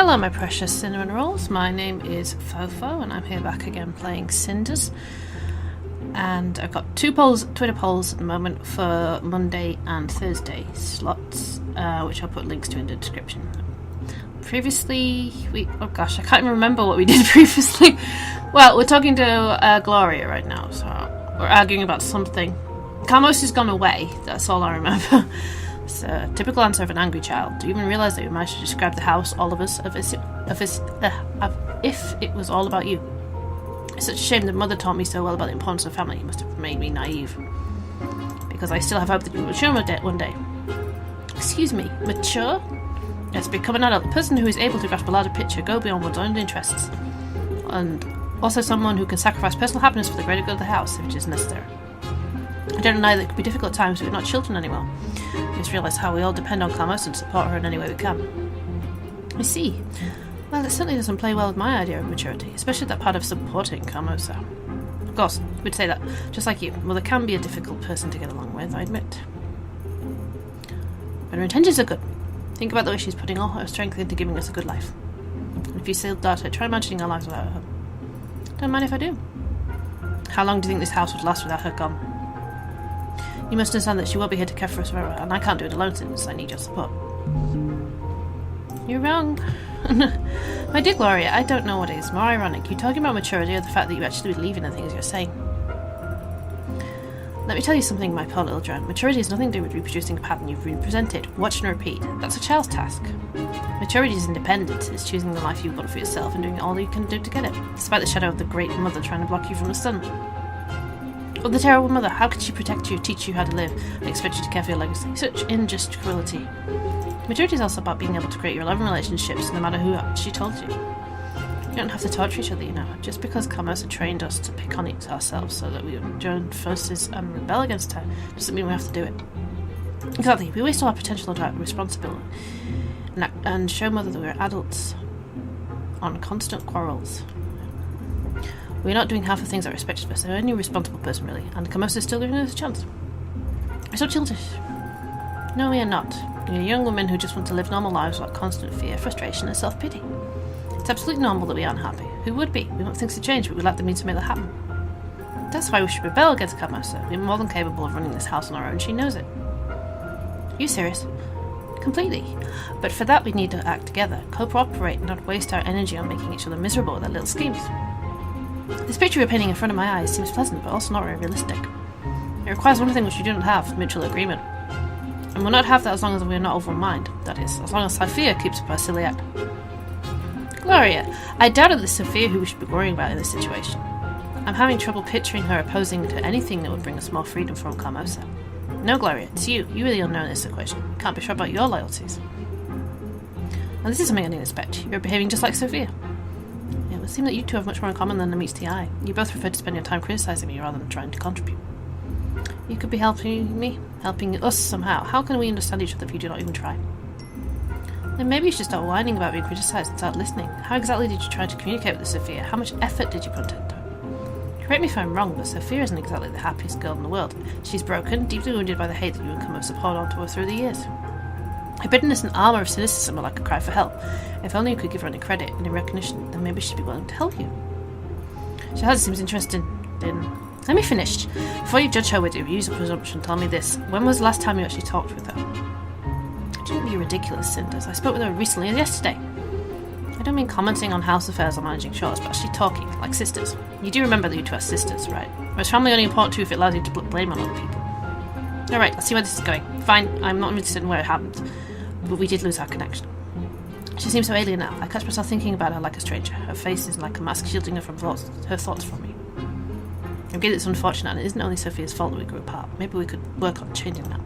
Hello my precious cinnamon rolls, my name is Fofo and I'm here back again playing Cinders. And I've got two Twitter polls at the moment for Monday and Thursday slots, which I'll put links to in the description. Previously, I can't even remember what we did previously. Well, we're talking to Gloria right now, so we're arguing about something. Carmos has gone away, that's all I remember. It's a typical answer of an angry child. Do you even realise that we managed to describe the house, all of us, if it was all about you? It's such a shame that Mother taught me so well about the importance of family. It must have made me naive. Because I still have hope that you will mature one day. Excuse me, mature? Yes, become an adult, a person who is able to grasp a larger picture, go beyond one's own interests. And also someone who can sacrifice personal happiness for the greater good of the house, if it is necessary. I don't deny that it could be difficult at times, but we're not children anymore. We just realise how we all depend on Carmos and support her in any way we can. I see. Well, it certainly doesn't play well with my idea of maturity, especially that part of supporting Carmos. Of course, we'd say that, just like you. Mother can be a difficult person to get along with, I admit. But her intentions are good. Think about the way she's putting all her strength into giving us a good life. And if you still doubt her, try imagining our lives without her. Don't mind if I do. How long do you think this house would last without her gone? You must understand that she won't be here to care for us forever, and I can't do it alone since I need your support. You're wrong. My dear Gloria, I don't know what is more ironic, you talking about maturity or the fact that you actually believe in the things you're saying. Let me tell you something, my poor little drone. Maturity has nothing to do with reproducing a pattern you've been presented. Watch and repeat. That's a child's task. Maturity is independence. It's choosing the life you want for yourself and doing all you can do to get it, despite the shadow of the great mother trying to block you from the sun. But the terrible mother, how could she protect you, teach you how to live, and expect you to care for your legacy? Such unjust cruelty. Maturity is also about being able to create your loving relationships, no matter who she told you. You don't have to torture each other, you know. Just because Carmos had trained us to pick on it ourselves so that we would join forces and rebel against her, doesn't mean we have to do it. Exactly, we waste all our potential and responsibility and show Mother that we're adults on constant quarrels. We're not doing half the things that are expected of us. They're any responsible person, really, and Carmos is still giving us a chance. We're so childish. No, we are not. You're young women who just want to live normal lives without constant fear, frustration, and self-pity. It's absolutely normal that we aren't happy. Who would be? We want things to change, but we lack the means to make that happen. That's why we should rebel against Carmos. We're more than capable of running this house on our own. She knows it. Are you serious? Completely. But for that, we need to act together, cooperate, and not waste our energy on making each other miserable with our little schemes. This picture you're painting in front of my eyes seems pleasant, but also not very realistic. It requires one thing which we do not have, mutual agreement. And we'll not have that as long as we're not over in mind. That is, as long as Sophia keeps up her silly act. Gloria, I doubt it's Sophia who we should be worrying about in this situation. I'm having trouble picturing her opposing to anything that would bring us more freedom from Carmos. No, Gloria, it's you. You really don't know this equation. Can't be sure about your loyalties. And this is something I didn't expect. You're behaving just like Sophia. It would seem that you two have much more in common than meets the eye. You both prefer to spend your time criticising me rather than trying to contribute. You could be helping me, helping us somehow. How can we understand each other if you do not even try? Then maybe you should start whining about being criticised and start listening. How exactly did you try to communicate with Sophia? How much effort did you put into it? Correct me if I'm wrong, but Sophia isn't exactly the happiest girl in the world. She's broken, deeply wounded by the hate that you and Carmos have poured onto her through the years. Her bitterness and armour of cynicism are like a cry for help. If only you could give her any credit, any recognition, then maybe she'd be willing to help you. She hardly seems interested in... Let me finish. Before you judge her with your views of presumption, tell me this. When was the last time you actually talked with her? Don't be ridiculous, Cinders. I spoke with her recently as yesterday. I don't mean commenting on house affairs or managing chores, but actually talking, like sisters. You do remember that you two are sisters, right? Or is family only important to you if it allows you to blame on other people? Alright, let's see where this is going. Fine, I'm not interested in where it happened, but we did lose our connection. She seems so alien now. I catch myself thinking about her like a stranger. Her face is like a mask shielding her from her thoughts from me. I get it's unfortunate, and it isn't only Sophia's fault that we grew apart. Maybe we could work on changing that.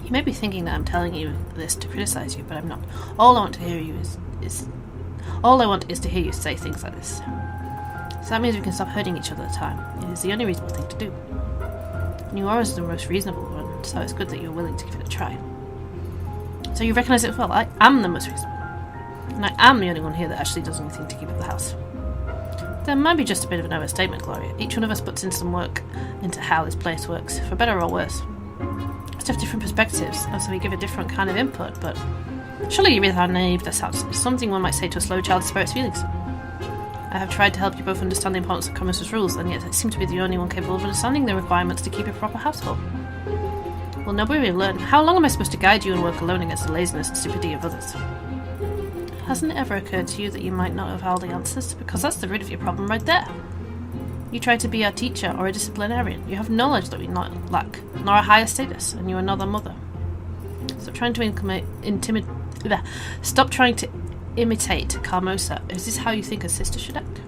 You may be thinking that I'm telling you this to criticise you, but I'm not. All I want to hear is to hear you say things like this. So that means we can stop hurting each other at the time. It is the only reasonable thing to do. And you are the most reasonable one, so it's good that you're willing to give it a try. So you recognise it as well. I am the most reasonable. And I am the only one here that actually does anything to keep up the house. That might be just a bit of an overstatement, Gloria. Each one of us puts in some work into how this place works, for better or worse. We have different perspectives, and so we give a different kind of input, but Surely you realize how naive that sounds. It's something one might say to a slow child's spirit's feelings. I have tried to help you both understand the importance of Commerce's rules, and yet I seem to be the only one capable of understanding the requirements to keep a proper household. Well, nobody will learn. How long am I supposed to guide you and work alone against the laziness and stupidity of others? Hasn't it ever occurred to you that you might not have all the answers? Because that's the root of your problem right there. You try to be a teacher or a disciplinarian. You have knowledge that we not lack, nor a higher status, and you are not a mother. Stop trying to imitate Carmosa. Is this how you think a sister should act?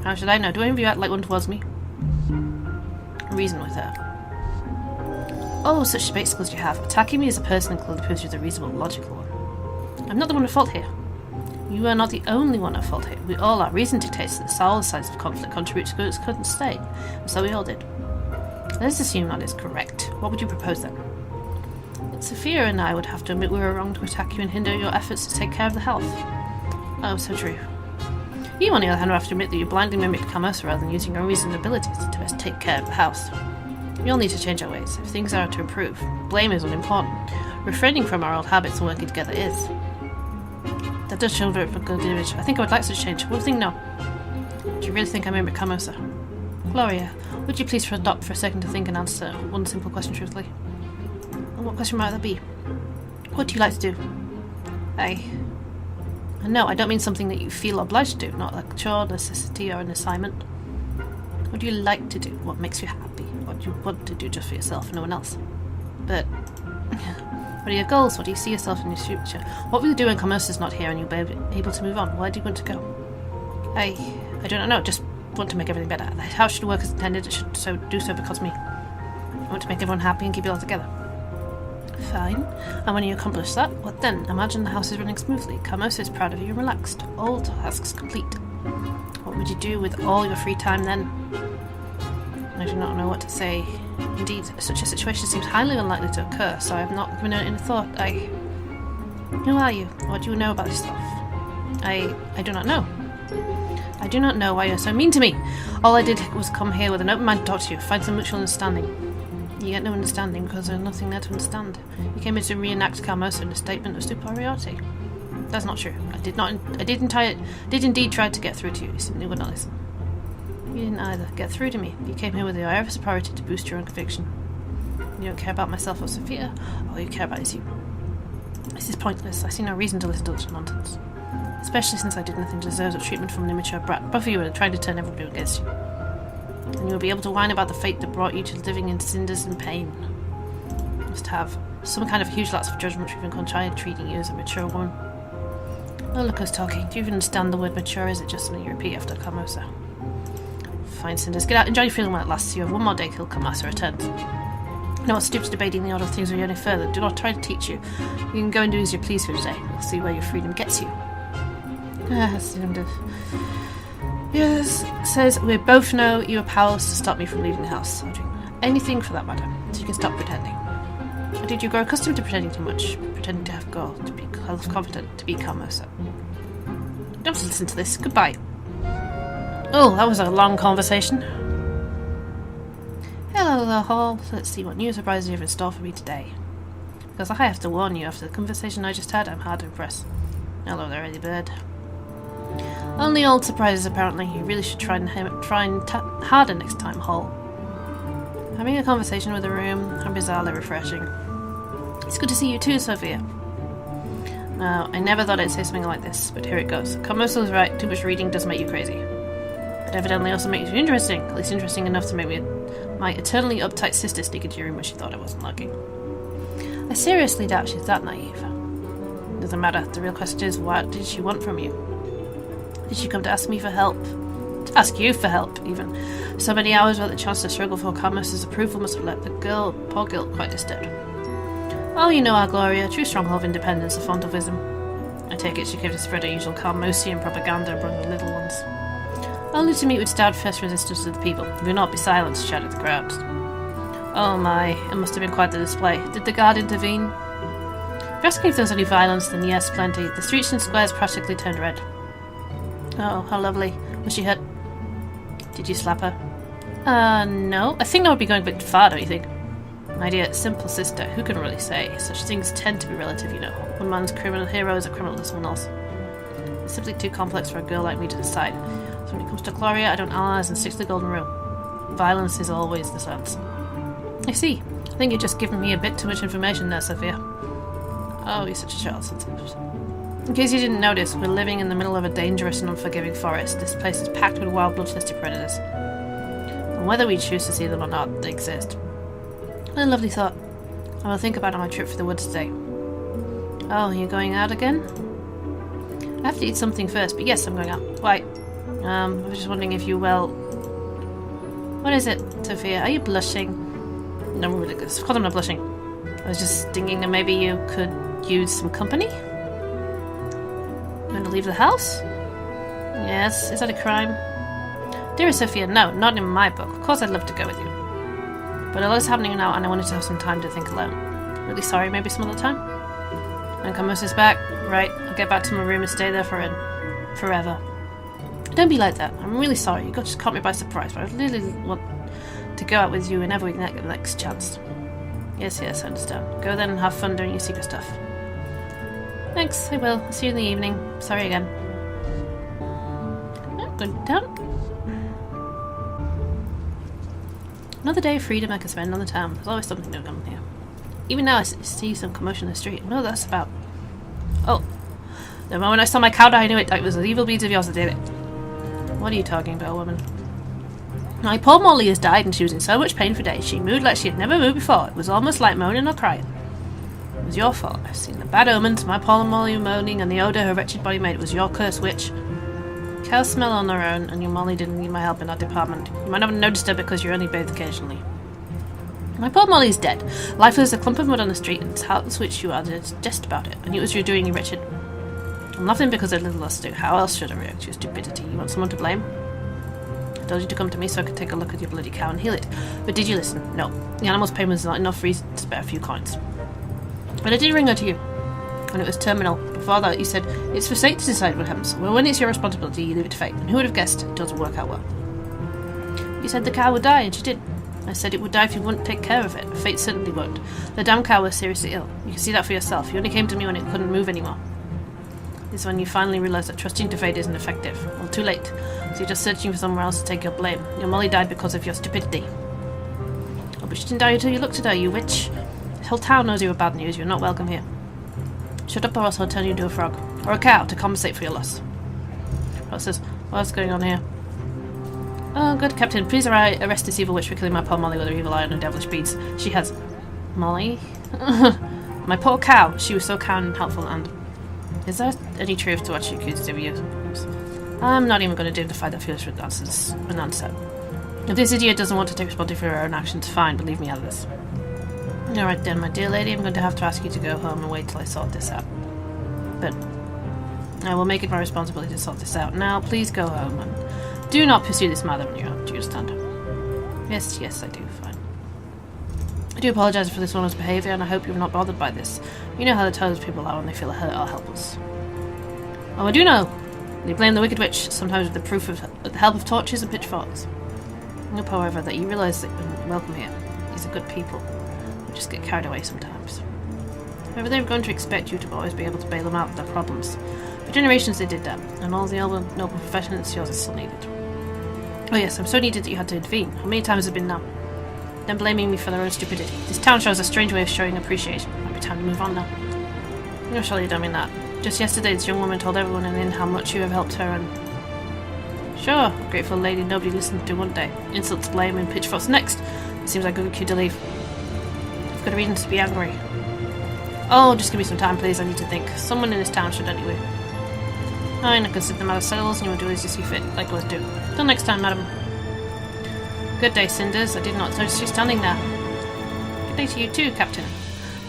How should I know? Do any of you act like one towards me? Reason with her. Oh, such debate skills you have. Attacking me as a person clearly proves you're the reasonable, logical one. I'm not the one at fault here. You are not the only one at fault here. We all are. Reason dictates that all sides of conflict contribute to good couldn't stay. And so we all did. Let's assume that is correct. What would you propose then? Sophia and I would have to admit we were wrong to attack you and hinder your efforts to take care of the health. Oh, so true. You, on the other hand, would have to admit that you blindly mimicked Carmosa rather than using your reasoned abilities to best take care of the house. We all need to change our ways. If things are to improve, blame is unimportant. Refraining from our old habits and working together is. That does show a good image. I think I would like such change. One thing, no. Do you really think I mimic Carmosa? Gloria, would you please stop for a second to think and answer one simple question truthfully? What question might that be? What do you like to do? No, I don't mean something that you feel obliged to do, not like a chore, necessity, or an assignment. What do you like to do? What makes you happy? What do you want to do just for yourself and no one else? But what are your goals? What do you see yourself in your future? What will you do when Commerce is not here and you'll be able to move on? Where do you want to go? I don't know, just want to make everything better. The house should work as intended. It should do so because me. I want to make everyone happy and keep it all together. Fine. And when you accomplish that, what then? Imagine the house is running smoothly. Carmosa is proud of you and relaxed. All tasks complete. What would you do with all your free time then? I do not know what to say. Indeed, such a situation seems highly unlikely to occur, so I have not given it any thought. Who are you? What do you know about yourself? I do not know. I do not know why you're so mean to me. All I did was come here with an open mind to talk to you, find some mutual understanding. You get no understanding because there's nothing there to understand. You came here to reenact Carmosa in a statement of superiority. That's not true. I did indeed try to get through to you. You simply would not listen. You didn't either get through to me. You came here with the air of superiority to boost your own conviction. You don't care about myself or Sophia. All you care about is you. This is pointless. I see no reason to listen to such nonsense. Especially since I did nothing to deserve such treatment from an immature brat. Both of you are trying to turn everybody against you. And you will be able to whine about the fate that brought you to living in cinders and pain. You must have some kind of huge lapse of judgment if you've been treating you as a mature woman. Oh, look who's talking. Do you even understand the word mature? Is it just something you repeat after Carmosa? Fine, Cinders. Get out. Enjoy your feeling while it lasts. You have one more day till Carmosa returns. No, it's stupid debating the order of things will go any further. Do not try to teach you. You can go and do as you please for today. We'll see where your freedom gets you. Cinders. Yes, says, we both know you are powerless to stop me from leaving the house. I'll do anything for that matter, so you can stop pretending. Or did you grow accustomed to pretending too much? Pretending to have goal, to be confident, to be Carmosa. Don't listen to this. Goodbye. Oh, that was a long conversation. Hello there, Hall. Let's see what new surprises you have in store for me today. Because I have to warn you, after the conversation I just had, I'm hard to impress. Hello there, early bird. Only old surprises, apparently. You really should try harder next time, Hall. Having a conversation with a room, how bizarrely refreshing. It's good to see you too, Sophia. Now, I never thought I'd say something like this, but here it goes. Carmosa was right, too much reading does make you crazy. But evidently also makes you interesting, at least interesting enough to make my eternally uptight sister sneak into your room when she thought I wasn't looking. I seriously doubt she's that naive. Doesn't matter, the real question is, what did she want from you? Did she come to ask me for help? To ask you for help, even. So many hours without the chance to struggle for Carmosa's approval must have left the poor girl, quite disturbed. Oh, you know our Gloria, true stronghold of independence, a font of wisdom. I take it she came to spread her usual Carmosian propaganda among the little ones. Only to meet with stout first resistance to the people. Do not be silent, shouted the crowds. Oh my, it must have been quite the display. Did the guard intervene? If you're asking if there was any violence, then yes, plenty. The streets and squares practically turned red. Oh, how lovely. Was she hurt? Did you slap her? No. I think that would be going a bit far, don't you think? My dear, simple sister, who can really say? Such things tend to be relative, you know. a man's criminal hero is a criminal to someone else. It's simply too complex for a girl like me to decide. So when it comes to Gloria, I don't analyse and stick to the golden rule. Violence is always the sense. I see. I think you're just giving me a bit too much information there, Sophia. Oh, you're such a child. In case you didn't notice, we're living in the middle of a dangerous and unforgiving forest. This place is packed with wild, bloodthirsty predators. And whether we choose to see them or not, they exist. What a lovely thought. I will think about it on my trip through the woods today. Oh, you're going out again? I have to eat something first, but yes, I'm going out. Why? I was just wondering if you, well... What is it, Sophia? Are you blushing? No, ridiculous. Of course I'm not blushing. I was just thinking that maybe you could use some company? You want to leave the house? Yes, is that a crime? Dearest Sophia, no, not in my book. Of course I'd love to go with you. But a lot is happening now and I wanted to have some time to think alone. Really sorry, maybe some other time? When Camus is back, right, I'll get back to my room and stay there forever. Don't be like that. I'm really sorry. You just caught me by surprise, but I really want to go out with you whenever we can get the next chance. Yes, I understand. Go then and have fun doing your secret stuff. Thanks, I will. I'll see you in the evening. Sorry again. Good down. Another day of freedom I can spend on the town. There's always something going on here. Even now I see some commotion in the street. I know what that's about. Oh. The moment I saw my cow die, I knew it. It was the evil beads of yours that did it. What are you talking about, woman? My poor Molly has died and she was in so much pain for days. She moved like she had never moved before. It was almost like moaning or crying. It was your fault. I've seen the bad omens, my poor Molly moaning, and the odour her wretched body made. It was your curse, witch. Cows smell on their own, and your Molly didn't need my help in that department. You might not have noticed her because you only bathed occasionally. My poor Molly's dead. Lifeless as a clump of mud on the street, and it's house which you are just about it. And it was you doing, you wretched. I'm laughing because I little else do. How else should I react to your stupidity? You want someone to blame? I told you to come to me so I could take a look at your bloody cow and heal it. But did you listen? No. The animal's pain was not enough reason to spare a few coins. But I did ring her to you. When it was terminal. Before that, you said, it's for fate to decide what happens. Well, when it's your responsibility, you leave it to fate. And who would have guessed it doesn't work out well? You said the cow would die, and she did. I said it would die if you wouldn't take care of it. Fate certainly won't. The damn cow was seriously ill. You can see that for yourself. You only came to me when it couldn't move anymore. This is when you finally realised that trusting to fate isn't effective. Well, too late. So you're just searching for somewhere else to take your blame. Your Molly died because of your stupidity. Oh, but she didn't die until you looked at her, you witch. This whole town knows you were bad news. You're not welcome here. Shut up or else I'll turn you into a frog. Or a cow to compensate for your loss. Perralt says, what's going on here? Oh, good Captain. Please arrest this evil witch for killing my poor Molly with her evil eye and her devilish beads. She has... Molly? My poor cow. She was so kind and helpful and... Is there any truth to what she accused of you? I'm not even going to dignify that foolish answer. If this idiot doesn't want to take responsibility for her own actions, fine, but leave me out of this. Alright then, my dear lady, I'm going to have to ask you to go home and wait till I sort this out. But I will make it my responsibility to sort this out. Now, please go home and do not pursue this matter on your own. Do you understand? Yes, I do. Fine. I do apologise for this woman's behaviour, and I hope you're not bothered by this. You know how the toes people are when they feel hurt or helpless. Oh, I do know. They blame the wicked witch, sometimes with the help of torches and pitchforks. I hope, however, that you realise that you're welcome here. These are good people. They just get carried away sometimes. However, they're going to expect you to always be able to bail them out of their problems. For generations they did that, and all the noble professions, yours is still needed. Oh yes, I'm so needed that you had to intervene. How many times has it been now? Them blaming me for their own stupidity. This town shows a strange way of showing appreciation. Might be time to move on now. No, surely you don't mean that. Just yesterday, this young woman told everyone in the inn how much you have helped her and... Sure, grateful lady nobody listened to one day. Insults, blame, and pitchforks next. It seems like a good cue to leave. I've got a reason to be angry. Oh, just give me some time, please. I need to think. Someone in this town should anyway. Fine, I consider the matter settled, and you will do as you see fit. Likewise do. Till next time, madam. Good day, Cinders. I did not notice you standing there. Good day to you too, Captain.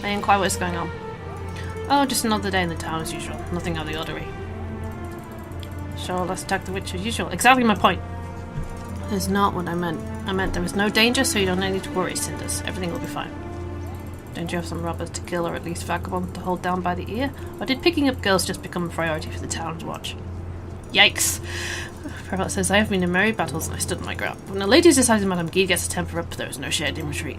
I inquire what is going on. Oh, just another day in the town as usual. Nothing out of the ordinary. Sure, let's attack the witch as usual. Exactly my point. That's not what I meant. I meant there is no danger, so you don't need to worry, Cinders. Everything will be fine. Don't you have some robbers to kill, or at least vagabonds to hold down by the ear? Or did picking up girls just become a priority for the town's watch? Yikes! Perralt says, I have been in merry battles and I stood my ground. When the ladies decided Madam Ghede gets a temper up, there is no shade in retreat.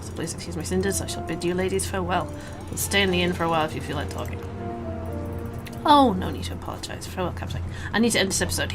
So Please excuse me, Cinders. I shall bid you ladies farewell. But stay in the inn for a while if you feel like talking. Oh, no need to apologise. Farewell, Captain. I need to end this episode here.